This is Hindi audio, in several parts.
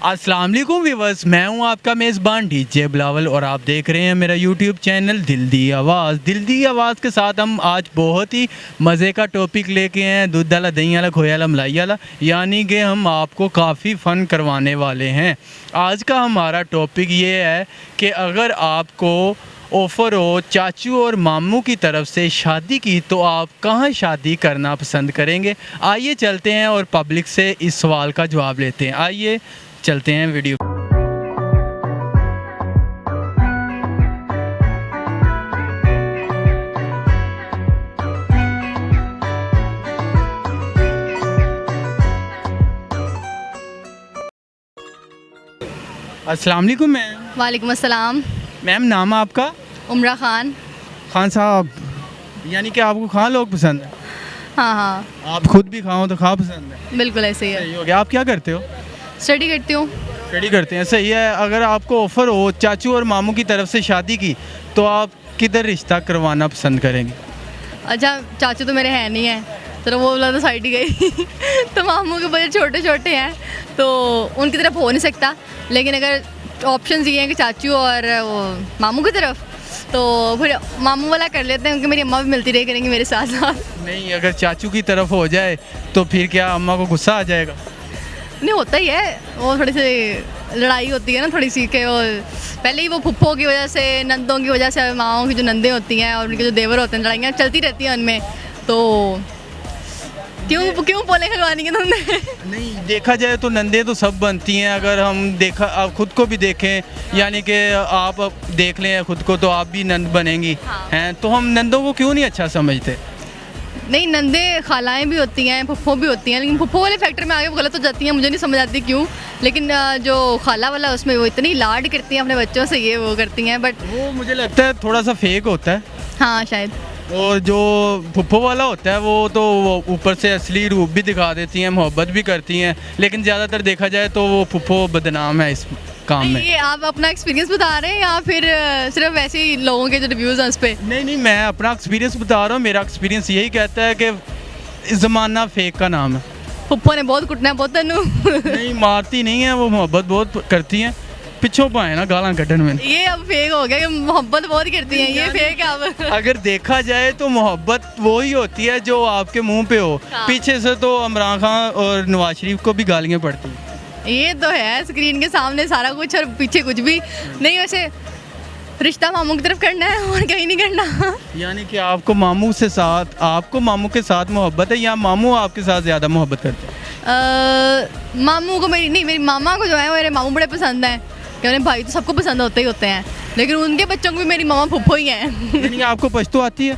अस्सलाम वालेकुम व्यूअर्स, मैं हूं आपका मेज़बान डीजे बिलावल और आप देख रहे हैं मेरा यूट्यूब चैनल दिल दी आवाज़। दिल दी आवाज़ के साथ हम आज बहुत ही मज़े का टॉपिक लेके आए हैं, दूध वाला, दही वाला, खोया वाला, मलाई वाला, यानी कि हम आपको काफ़ी फ़न करवाने वाले हैं। आज का हमारा टॉपिक ये है कि अगर आपको ऑफ़र हो चाचू और मामू की तरफ से शादी की तो आप कहाँ शादी करना पसंद करेंगे। आइए चलते हैं और पब्लिक से इस सवाल का जवाब लेते हैं। आइए चलते हैं वीडियो। अस्सलाम वालेकुम मैम। वालेकुम अस्सलाम। मैम नाम आपका? उमरा खान। खान साहब, यानी कि आपको खां लोग पसंद है? हाँ हाँ, आप खुद भी खाओ तो खां पसंद है? बिल्कुल ऐसे ही है। सही हो गया। आप क्या करते हो? स्टडी करती हूँ। स्टडी करते हैं, सही है। अगर आपको ऑफ़र हो चाचू और मामू की तरफ से शादी की तो आप किधर रिश्ता करवाना पसंद करेंगे? अच्छा, चाचू तो मेरे हैं नहीं है, चलो वो वाला तो साइड ही गई तो मामू के बच्चे छोटे छोटे हैं तो उनकी तरफ हो नहीं सकता, लेकिन अगर ऑप्शन ये हैं कि चाचू और वो मामू की तरफ, तो फिर मामू वाला कर लेते हैं, क्योंकि मेरी अम्मा भी मिलती रही करेंगी मेरे साथ साथ। नहीं, अगर चाचू की तरफ हो जाए तो फिर क्या अम्मा को गुस्सा आ जाएगा? नहीं, होता ही है, वो थोड़ी सी लड़ाई होती है ना थोड़ी सी, के वो पहले ही वो फुप्पो की वजह से, नंदों की वजह से, माओं की जो नंदे होती हैं और उनके जो देवर होते हैं, लड़ाइयाँ चलती रहती हैं उनमें। तो क्यों बोले खलवानी है तुमने नहीं, देखा जाए तो नंदे तो सब बनती हैं। अगर हम देखा, आप खुद को भी देखें, यानी कि आप देख लें खुद को, तो आप भी नंद बनेंगी। हाँ। हैं तो हम नंदों को क्यों नहीं अच्छा समझते? नहीं, नंदे खालाएँ भी होती हैं, फुप्पो भी होती हैं, लेकिन फुप्पो वाले फैक्टर में आगे वो गलत हो जाती हैं, मुझे नहीं समझ आती क्यों। लेकिन जो खाला वाला उसमें वो इतनी लाड करती हैं अपने बच्चों से, ये वो करती हैं, बट वो मुझे लगता है थोड़ा सा फेक होता है। हाँ शायद। और जो फुप्पो वाला होता है वो तो ऊपर से असली रूप भी दिखा देती हैं, मोहब्बत भी करती हैं, लेकिन ज़्यादातर देखा जाए तो वो फुप्पो बदनाम है इस काम में। ये आप अपना एक्सपीरियंस बता रहे हैं या फिर सिर्फ वैसे ही लोगों के जो रिव्यूज़ हैं उस पर? नहीं, मैं अपना एक्सपीरियंस बता रहा हूँ। मेरा एक्सपीरियंस यही कहता है कि ज़माना फेक का नाम है। फुप्पो ने बहुत कुटना है, बहुत तनु नहीं, मारती नहीं है, वो मोहब्बत बहुत करती हैं। पिछो पाए ना गालां कटन में। ये अब फेक हो गया कि मोहब्बत बहुत करती हैं, ये फेक है अब अगर देखा जाए तो मोहब्बत वो ही होती है जो आपके मुंह पे हो। हाँ। पीछे से तो इमरान खान और नवाज शरीफ को भी गालियाँ पड़ती हैं। ये तो है, स्क्रीन के सामने सारा कुछ और पीछे कुछ भी नहीं। वैसे रिश्ता मामू की तरफ करना है और कहीं नहीं करना यानी कि आपको मामू के साथ मोहब्बत है या मामू आपके साथ ज़्यादा मोहब्बत करते हैं? मामू को मेरी मामा को जो है मेरे मामू बड़े पसंद हैं, कि उन्हें भाई तो सबको पसंद होते ही होते हैं, लेकिन उनके बच्चों को भी मेरी मामा फुप्पो ही हैं यानी आपको पश्तो आती है?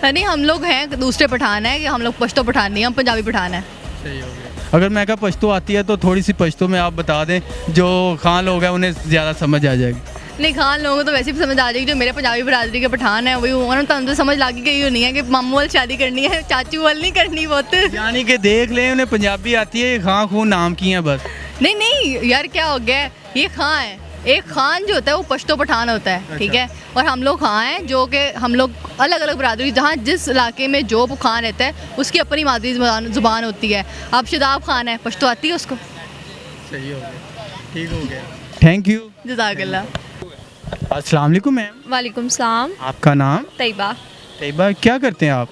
नहीं, हम लोग हैं दूसरे पठान है, कि हम लोग पश्तो पठान नहीं, हम पंजाबी पठान है। सही हो गया। अगर मैं कहा पश्तो आती है तो थोड़ी सी पश्तो में आप बता दें, जो खान लोग हैं उन्हें ज़्यादा समझ आ जाएगी। नहीं, खान लोगों को तो वैसे भी समझ आ जाएगी, जो मेरे पंजाबी बरादरी के पठान है वही, उन्होंने तो समझ लागी गई नहीं है कि मामू वाली शादी करनी है, चाचू वाली नहीं करनी बहुत। यानी कि देख लें, उन्हें पंजाबी आती है, ये खां खून नाम की हैं बस। नहीं यार, क्या हो गया, ये खां है। एक खान जो होता है वो पश्तो पठान होता है, ठीक है, और हम लोग खां हैं, जो कि हम लोग अलग अलग बरादरी, जहाँ जिस इलाके में जो खान रहता है उसकी अपनी मादरी ज़ुबान होती है। अब शदाब खान है, पश्तो आती है उसको। सही हो गया, ठीक हो गया, थैंक यू, जज़ाकल्लाह। अस्सलाम वालेकुम मैम। वालेकुम सलाम। आपका नाम? तैयबा। तैयबा, क्या करते हैं आप?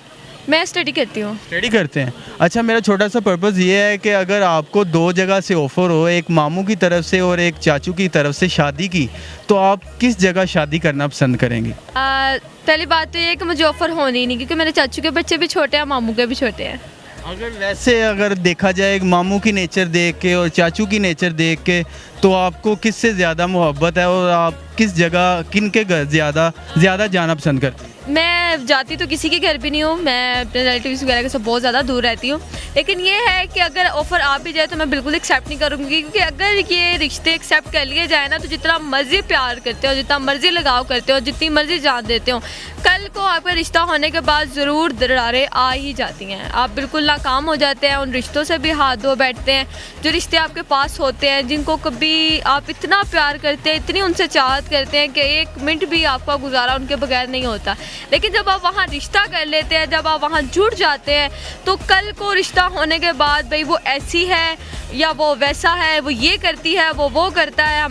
मैं स्टडी करती हूँ। स्टडी करते हैं। अच्छा, मेरा छोटा सा पर्पज़ ये है कि अगर आपको दो जगह से ऑफ़र हो, एक मामू की तरफ से और एक चाचू की तरफ से शादी की, तो आप किस जगह शादी करना पसंद करेंगे? पहली बात तो ये है कि मुझे ऑफ़र होनी ही नहीं, क्योंकि मेरे चाचू के बच्चे भी छोटे हैं, मामू के भी छोटे हैं। अगर देखा जाए मामू की नेचर देख के और चाचू की नेचर देख के, तो आपको किससे ज़्यादा मोहब्बत है और आप किस जगह, किन के घर ज़्यादा जाना पसंद करते हैं? मैं जाती तो किसी के घर भी नहीं हूँ, मैं अपने रिलेटिव्स वगैरह से बहुत ज़्यादा दूर रहती हूँ, लेकिन ये है कि अगर ऑफ़र आ भी जाए तो मैं बिल्कुल एक्सेप्ट नहीं करूँगी, क्योंकि अगर ये रिश्ते एक्सेप्ट कर लिए जाए ना, तो जितना मर्ज़ी प्यार करते हो, जितना मर्ज़ी लगाव करते हो, जितनी मर्ज़ी जान देते हो, कल को आपका रिश्ता होने के बाद ज़रूर दरारें आ ही जाती हैं। आप बिल्कुल नाकाम हो जाते हैं, उन रिश्तों से भी हाथ धो बैठते हैं। जो रिश्ते आपके पास होते हैं, जिनको कभी आप इतना प्यार करते हैं, इतनी उनसे चाहत करते हैं कि एक मिनट भी आपका गुजारा उनके बगैर नहीं होता, लेकिन जब आप वहाँ रिश्ता कर लेते हैं, जब आप वहाँ जुड़ जाते हैं, तो कल को रिश्ता होने के बाद भाई वो ऐसी है या वो वैसा है, वो ये करती है, वो करता है,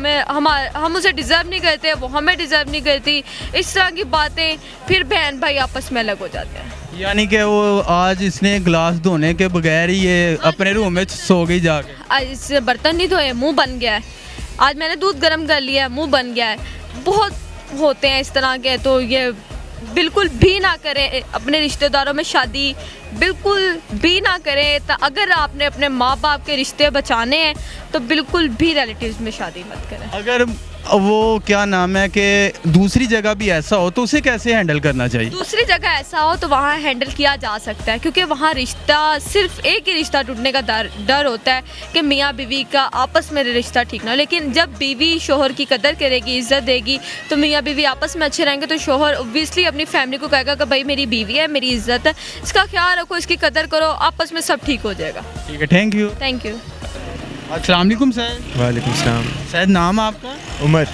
हम उसे डिज़र्व नहीं करते, वो हमें डिज़र्व नहीं करती, इस तरह की बातें, फिर बहन भाई आपस में अलग हो जाते हैं। यानी कि वो आज इसने ग्लास धोने के बगैर ही ये अपने रूम में सो गई जाके। आज इससे बर्तन नहीं धोए, मुंह बन गया है। आज मैंने दूध गर्म कर लिया है, मुंह बन गया है। बहुत होते हैं इस तरह के, तो ये बिल्कुल भी ना करें अपने रिश्तेदारों में शादी, बिल्कुल भी ना करें। तो अगर आपने अपने माँ बाप के रिश्ते बचाने हैं तो बिल्कुल भी रिलेटिव्स में शादी मत करें। अगर वो क्या नाम है कि दूसरी जगह भी ऐसा हो तो उसे कैसे हैंडल करना चाहिए? दूसरी जगह ऐसा हो तो वहाँ हैंडल किया जा सकता है, क्योंकि वहाँ रिश्ता सिर्फ एक ही रिश्ता टूटने का डर होता है कि मियाँ बीवी का आपस में रिश्ता ठीक ना हो। लेकिन जब बीवी शोहर की कदर करेगी, इज्जत देगी, तो मियाँ बीवी आपस में अच्छे रहेंगे, तो शोहर ऑब्वियसली अपनी फैमिली को कहेगा कि भाई मेरी बीवी है, मेरी इज्जत है, इसका ख्याल रखो, इसकी कदर करो, आपस में सब ठीक हो जाएगा। ठीक है, थैंक यू। Thank you. अस्सलाम वालेकुम सर। वालेकुम सलाम। सर नाम आपका? उमर।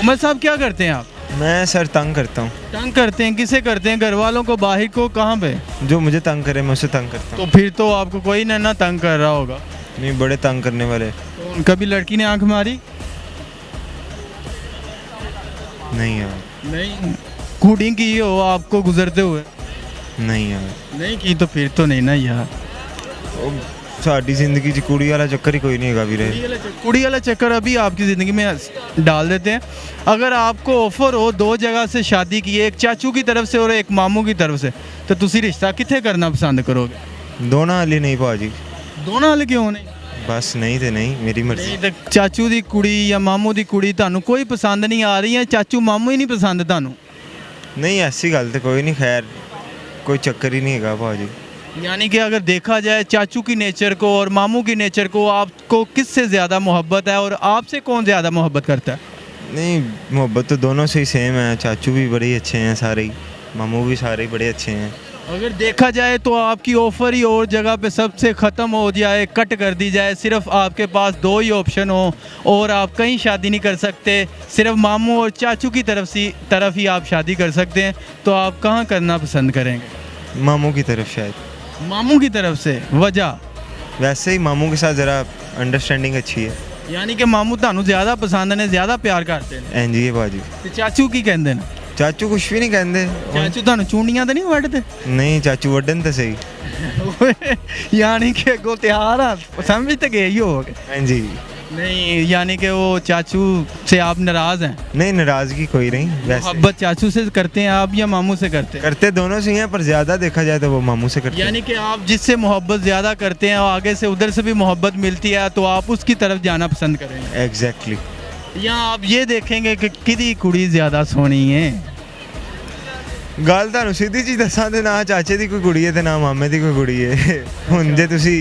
उमर साहब क्या करते हैं आप? मैं सर तंग करता हूँ। तंग करते हैं? किसे करते हैं? घर वालों को, बाहर को, कहाँ पे? जो मुझे तंग करे मैं उसे तंग करता तो हूँ। फिर तो आपको कोई ना तंग कर रहा होगा। नहीं, बड़े तंग करने वाले। तो कभी लड़की ने आंख मारी? नहीं यार। नहीं। कूडिंग की हो आपको गुजरते हुए? नहीं यार। नहीं की तो फिर तो नहीं ना यार। ਉਹ ਸਾਡੀ ਜ਼ਿੰਦਗੀ 'ਚ ਕੁੜੀ ਵਾਲਾ ਚੱਕਰ ਹੀ ਕੋਈ नहीं हैगा ਵੀਰੇ। कुड़ी वाला चक्कर अभी आपकी ज़िंदगी में डाल देते हैं। अगर आपको ऑफर हो दो जगह से शादी की, एक चाचू की तरफ से और एक मामू की तरफ से, तो तुसी रिश्ता किथे करना पसंद करोगे? ਦੋਨਾਂ ਵਾਲੀ नहीं ਭਾਜੀ। दोनों वाले क्यों नहीं? बस नहीं ਤੇ नहीं, मेरी मर्जी। नहीं तो चाचू दी कुड़ी या मामू दी कुड़ी ਤੁਹਾਨੂੰ कोई पसंद नहीं आ रही है, चाचू मामू ही नहीं पसंद ਤੁਹਾਨੂੰ? नहीं ऐसी गल तो कोई नहीं, खैर कोई चक्कर ही नहीं हैगा भाजी। यानी कि अगर देखा जाए चाचू की नेचर को और मामू की नेचर को, आपको किससे ज़्यादा मोहब्बत है और आपसे कौन ज़्यादा मोहब्बत करता है? नहीं, मोहब्बत तो दोनों से ही सेम है। चाचू भी बड़े ही अच्छे हैं सारे ही, मामू भी सारे ही बड़े अच्छे हैं। अगर देखा जाए तो आपकी ऑफ़र ही और जगह पे सबसे ख़त्म हो जाए, कट कर दी जाए, सिर्फ आपके पास दो ही ऑप्शन हो और आप कहीं शादी नहीं कर सकते, सिर्फ मामू और चाचू की तरफ ही आप शादी कर सकते हैं, तो आप कहाँ करना पसंद करेंगे? मामू की तरफ शायद। मामू की तरफ से? वजह? वैसे ही मामू के साथ ज़रा अंडरस्टैंडिंग अच्छी है। यानी कि मामू ਤੁਹਾਨੂੰ ज़्यादा पसंद ने, ज़्यादा प्यार करते हैं। इंज ही है भाजी। ਤੇ ਚਾਚੂ ਕੀ ਕਹਿੰਦੇ ਨੇ? चाचू कुछ भी नहीं कहते। ਚਾਚੂ ਤੁਹਾਨੂੰ ਚੂੰਡੀਆਂ ਤਾਂ ਨਹੀਂ ਵੱਢਦੇ? नहीं, चाचू वड्डन तो सही। यानी कि ਅੱਗੋਂ ਤਿਆਰ ਆ, ਸਮਝ ਤੇ ਗਏ ਹੀ ਹੋਗੇ। हाँ जी। नहीं, यानी कि वो चाचू से आप नाराज़ हैं? नहीं, नाराज़गी कोई नहीं। वैसे मोहब्बत चाचू से करते हैं आप या मामू से करते हैं? करते दोनों से ही हैं, पर ज़्यादा देखा जाए तो वो मामू से करते हैं। यानी कि आप जिससे मोहब्बत ज़्यादा करते हैं और आगे से उधर से भी मोहब्बत मिलती है तो आप उसकी तरफ जाना पसंद करेंगे? एग्जैक्टली। या आप ये देखेंगे कि किदी कुड़ी ज़्यादा सोहनी है? ਗੱਲ ਤੁਹਾਨੂੰ ਸਿੱਧੀ ਜੀ ਦੱਸਾਂ ਤੇ ਨਾ ਚਾਚੇ ਦੀ ਕੋਈ ਕੁੜੀ ਹੈ ਤੇ ਨਾ ਮਾਮੇ ਦੀ ਕੋਈ ਕੁੜੀ ਹੈ। ਹੁਣ ਜੇ ਤੁਸੀਂ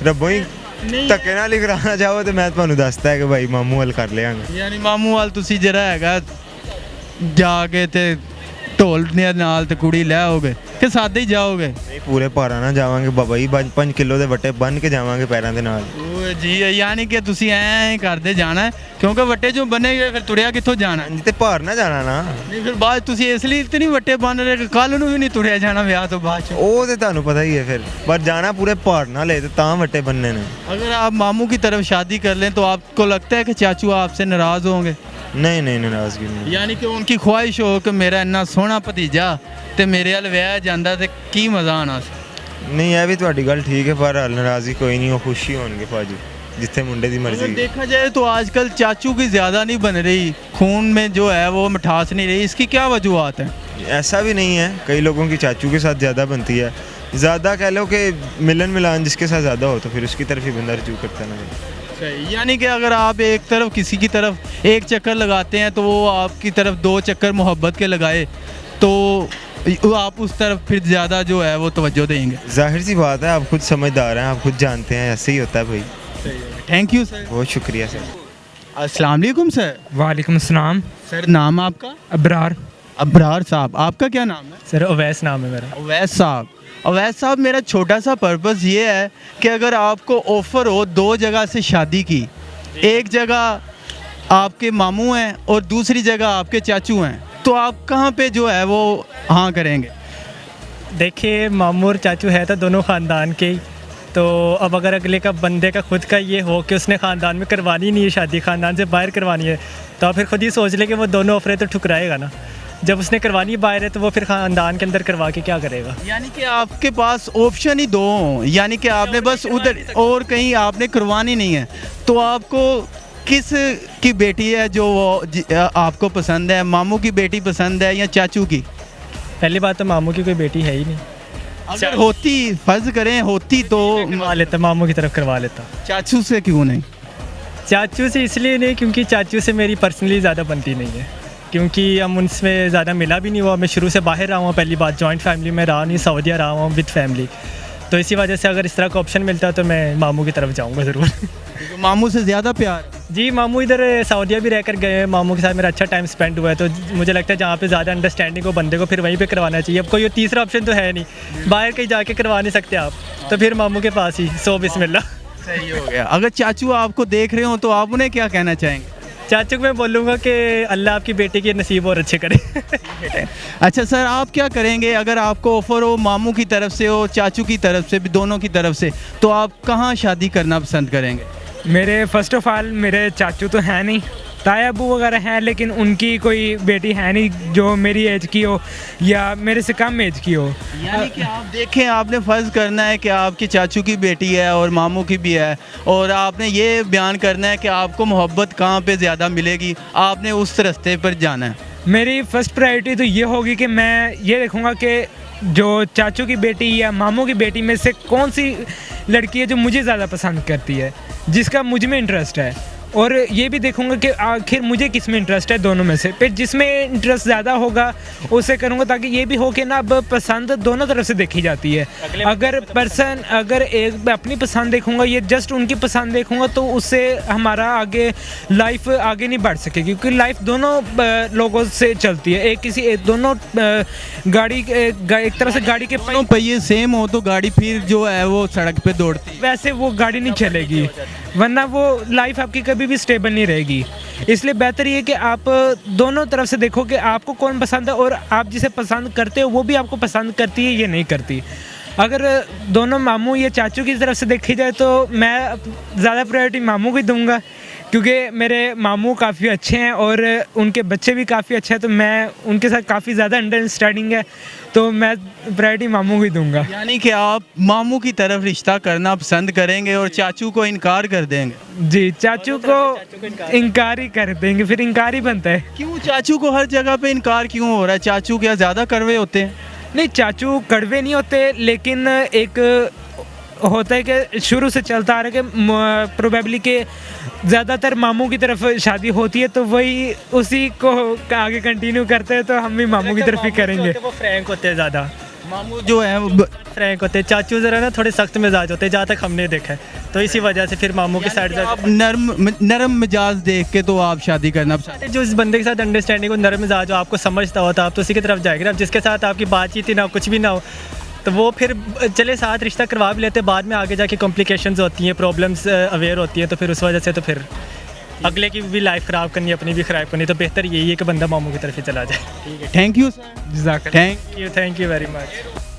ਰੱਬੋਂ ਹੀ ਧੱਕੇ ਨਾਲ ਹੀ ਕਰਾਉਣਾ ਚਾਹੋ ਤੇ ਮੈਂ ਤੁਹਾਨੂੰ ਦੱਸਦਾ ਹੈ ਕਿ ਭਾਈ ਮਾਮੂ ਹਲ ਕਰ ਲਿਆਂਗੇ। ਯਾਨੀ ਮਾਮੂ ਵਾਲ ਤੁਸੀਂ ਜਿਹੜਾ ਹੈਗਾ ਜਾ ਕੇ ਤੇ ਢੋਲ ਦੇ ਨਾਲ ਤੇ ਕੁੜੀ ਲੈ ਆਓਗੇ ਕਿ ਸਾਦੇ ਹੀ ਜਾਓਗੇ? ਨਹੀਂ, ਪੂਰੇ ਭਾਰਾਂ ਨਾਲ ਜਾਵਾਂਗੇ ਬਾਬਾ ਜੀ, 5 ਕਿਲੋ ਦੇ ਵੱਟੇ ਬੰਨ ਕੇ ਜਾਵਾਂਗੇ ਪੈਰਾਂ ਦੇ ਨਾਲ। ਓਏ ਜੀ, ਯਾਨੀ ਕਿ ਤੁਸੀਂ ਐਂ ਕਰਦੇ ਜਾਣਾ ਹੈ, ਕਿਉਂਕਿ ਵੱਟੇ ਜੋ ਬੰਨੇਗੇ ਫਿਰ ਤੁਰਿਆ ਕਿੱਥੋਂ ਜਾਣਾ? ਹਾਂਜੀ, ਤੇ ਭਾਰ ਨਾ ਜਾਣਾ ਨਾ। ਨਹੀਂ ਫਿਰ ਬਾਅਦ ਤੁਸੀਂ ਇਸ ਲਈ ਤੇ ਨਹੀਂ ਵੱਟੇ ਬੰਨ ਰਹੇ ਕਿ ਕੱਲ ਨੂੰ ਵੀ ਨਹੀਂ ਤੁਰਿਆ ਜਾਣਾ ਵਿਆਹ ਤੋਂ ਬਾਅਦ ਚ? ਉਹ ਤੇ ਤੁਹਾਨੂੰ ਪਤਾ ਹੀ ਹੈ ਫਿਰ, ਪਰ ਜਾਣਾ पूरे ਭਾਰ ਨਾਲ ਹੈ ਤੇ ਤਾਂ ਵੱਟੇ ਬੰਨਣੇ ਨੇ। अगर आप मामू की तरफ शादी कर लें तो आपको लगता है कि चाचू आपसे नाराज़ होंगे? नहीं नहीं, नाराज़गी नहीं। यानी कि उनकी ख्वाहिश हो कि मेरा इन्ना सोहना भतीजा ਤੇ ਮੇਰੇ ਵੱਲ ਵਿਆਹ ਜਾਂਦਾ ਤੇ ਕੀ ਮਜ਼ਾ ਆਣਾ ਸੀ? नहीं, ਇਹ ਵੀ ਤੁਹਾਡੀ ਗੱਲ ਠੀਕ ਹੈ, ਪਰ ਨਾਰਾਜ਼ਗੀ ਕੋਈ ਨਹੀਂ, ਉਹ ਖੁਸ਼ ਹੀ ਹੋਣਗੇ ਭਾਜੀ, जिथे मुंडे की अगर मर्जी। देखा जाए तो आजकल चाचू की ज़्यादा नहीं बन रही, खून में जो है वो मिठास नहीं रही, इसकी क्या वजूहत हैं? ऐसा भी नहीं है, कई लोगों की चाचू के साथ ज़्यादा बनती है। ज़्यादा कह लो कि मिलन मिलान जिसके साथ ज़्यादा हो तो फिर उसकी तरफ ही बंदा रजू करता है ना। सही, यानी कि अगर आप एक तरफ किसी की तरफ एक चक्कर लगाते हैं तो वो आपकी तरफ दो चक्कर मोहब्बत के लगाए तो आप उस तरफ फिर ज़्यादा जो है वो तवज्जो देंगे। जाहिर सी बात है, आप खुद समझदार हैं, आप खुद जानते हैं, ऐसे ही होता है भाई। Thank you sir. बहुत शुक्रिया सर। अस्सलाम वालेकुम सर। वालेकुम अस्सलाम। सर नाम आपका? अबरार। अबरार साहब, आपका क्या नाम है? सर अवैस नाम है मेरा। अवैस साहब, अवैस साहब मेरा छोटा सा पर्पज़ ये है कि अगर आपको ऑफ़र हो दो जगह से शादी की, एक जगह आपके मामू हैं और दूसरी जगह आपके चाचू हैं, तो आप कहाँ पे जो है वो हाँ करेंगे? देखिए, मामू और चाचू है तो दोनों ख़ानदान के ही। तो अब अगर अगले का बंदे का खुद का ये हो कि उसने ख़ानदान में करवानी नहीं है शादी, ख़ानदान से बाहर करवानी है, तो आप फिर खुद ही सोच ले कि वो दोनों ऑफरें तो ठुकराएगा ना। जब उसने करवानी है बाहर है तो वो फिर ख़ानदान के अंदर करवा के क्या करेगा? यानी कि आपके पास ऑप्शन ही दो हों, यानी कि आपने बस उधर और कहीं आपने करवानी नहीं है, तो आपको किस की बेटी है जो आपको पसंद है? मामू की बेटी पसंद है या चाचू की? पहली बात तो मामू की कोई बेटी है ही नहीं। अगर होती, फर्ज करें होती, तो करवा लेता, मामू की तरफ करवा लेता। चाचू से क्यों नहीं? चाचू से इसलिए नहीं क्योंकि चाचू से मेरी पर्सनली ज़्यादा बनती नहीं है, क्योंकि हम उनसे ज़्यादा मिला भी नहीं हुआ। मैं शुरू से बाहर रहा हूँ, पहली बात जॉइंट फैमिली में रहा नहीं, सऊदीया रहा हूँ विद फैमिली। तो इसी वजह से अगर इस तरह का ऑप्शन मिलता तो मैं मामू की तरफ जाऊँगा ज़रूर। क्योंकि मामू से ज़्यादा प्यार? जी, मामू इधर सऊदीया भी रहकर गए हैं, मामू के साथ मेरा अच्छा टाइम स्पेंड हुआ है, तो मुझे लगता है जहाँ पे ज़्यादा अंडरस्टैंडिंग हो बंदे को फिर वहीं पे करवाना चाहिए। अब कोई तीसरा ऑप्शन तो है नहीं, बाहर कहीं जाके करवा नहीं सकते आप, तो फिर मामू के पास ही। सो बिस्मिल्लाह। सही हो गया। अगर चाचू आपको देख रहे हो तो आप उन्हें क्या कहना चाहेंगे? चाचू को मैं बोलूँगा कि अल्लाह आपकी बेटी के नसीब और अच्छे करे। अच्छा सर, आप क्या करेंगे अगर आपको ऑफ़र हो, मामू की तरफ से हो, चाचू की तरफ से भी, दोनों की तरफ से, तो आप कहाँ शादी करना पसंद करेंगे? मेरे फर्स्ट ऑफ ऑल मेरे चाचू तो हैं नहीं, ताया अबू वगैरह हैं, लेकिन उनकी कोई बेटी है नहीं जो मेरी एज की हो या मेरे से कम एज की हो। यानी कि आप देखें, आपने फ़र्ज़ करना है कि आपकी चाचू की बेटी है और मामू की भी है, और आपने ये बयान करना है कि आपको मोहब्बत कहाँ पे ज़्यादा मिलेगी, आपने उस रास्ते पर जाना है। मेरी फ़र्स्ट प्रायोरिटी तो ये होगी कि मैं ये देखूँगा कि जो चाचू की बेटी या मामू की बेटी में से कौन सी लड़की है जो मुझे ज़्यादा पसंद करती है, जिसका मुझ में इंटरेस्ट है, और ये भी देखूंगा कि आखिर मुझे किस में इंटरेस्ट है दोनों में से। फिर जिसमें इंटरेस्ट ज़्यादा होगा उसे करूंगा, ताकि ये भी हो कि ना अब पसंद दोनों तरफ से देखी जाती है। अगर एक अपनी पसंद देखूंगा, ये जस्ट उनकी पसंद देखूंगा, तो उससे हमारा आगे लाइफ आगे नहीं बढ़ सकेगी, क्योंकि लाइफ दोनों लोगों से चलती है। दोनों गाड़ी एक तरह से गाड़ी के दोनों पहिए सेम हो तो गाड़ी फिर जो है वो सड़क पे दौड़ती है, वैसे वो गाड़ी नहीं चलेगी, वरना वो लाइफ आपकी कभी भी स्टेबल नहीं रहेगी। इसलिए बेहतर ये कि आप दोनों तरफ से देखो कि आपको कौन पसंद है, और आप जिसे पसंद करते हो वो भी आपको पसंद करती है या नहीं करती। अगर दोनों मामू या चाचू की तरफ से देखी जाए तो मैं ज़्यादा प्रायोरिटी मामू को दूंगा, क्योंकि मेरे मामू काफ़ी अच्छे हैं और उनके बच्चे भी काफ़ी अच्छे हैं, तो मैं उनके साथ काफ़ी ज़्यादा अंडरस्टैंडिंग है, तो मैं प्रायोरिटी मामू को ही दूंगा। यानी कि आप मामू की तरफ रिश्ता करना पसंद करेंगे और चाचू को इनकार कर देंगे? जी, चाचू को इनकार ही कर देंगे, फिर इनकार ही बनता है। क्यों चाचू को हर जगह पे इनकार क्यों हो रहा है? चाचू क्या ज़्यादा कड़वे होते हैं? नहीं, चाचू कड़वे नहीं होते, लेकिन एक होता है कि शुरू से चलता आ रहा है कि प्रोबेबली के ज़्यादातर मामू की तरफ शादी होती है, तो वही उसी को आगे कंटिन्यू करते हैं, तो हम भी मामू की तरफ ही करेंगे। वो फ्रैंक होते हैं ज़्यादा, मामू जो है वो फ्रैंक होते हैं। चाचू ज़रा ना थोड़े सख्त मिजाज होते हैं, जहाँ तक हमने देखा है, तो इसी वजह से फिर मामू की साइड आप नरम मिजाज देख के तो आप शादी करना पसंद? जो इस बंदे के साथ अंडरस्टैंडिंग हो, नरम मिजाज हो, आपको समझता हो, तो आप तो उसी की तरफ जाएंगे। अब जिसके साथ आपकी बातचीत ही ना हो, कुछ भी ना हो, तो वो फिर चले साथ रिश्ता करवा भी लेते, बाद में आगे जाके कॉम्प्लिकेशंस होती हैं, प्रॉब्लम्स अवेयर होती हैं, तो फिर उस वजह से तो फिर अगले की भी लाइफ ख़राब करनी, अपनी भी ख़राब करनी, तो बेहतर यही है कि बंदा मामू की तरफ ही चला जाए। Thank you sir. Thank you very much.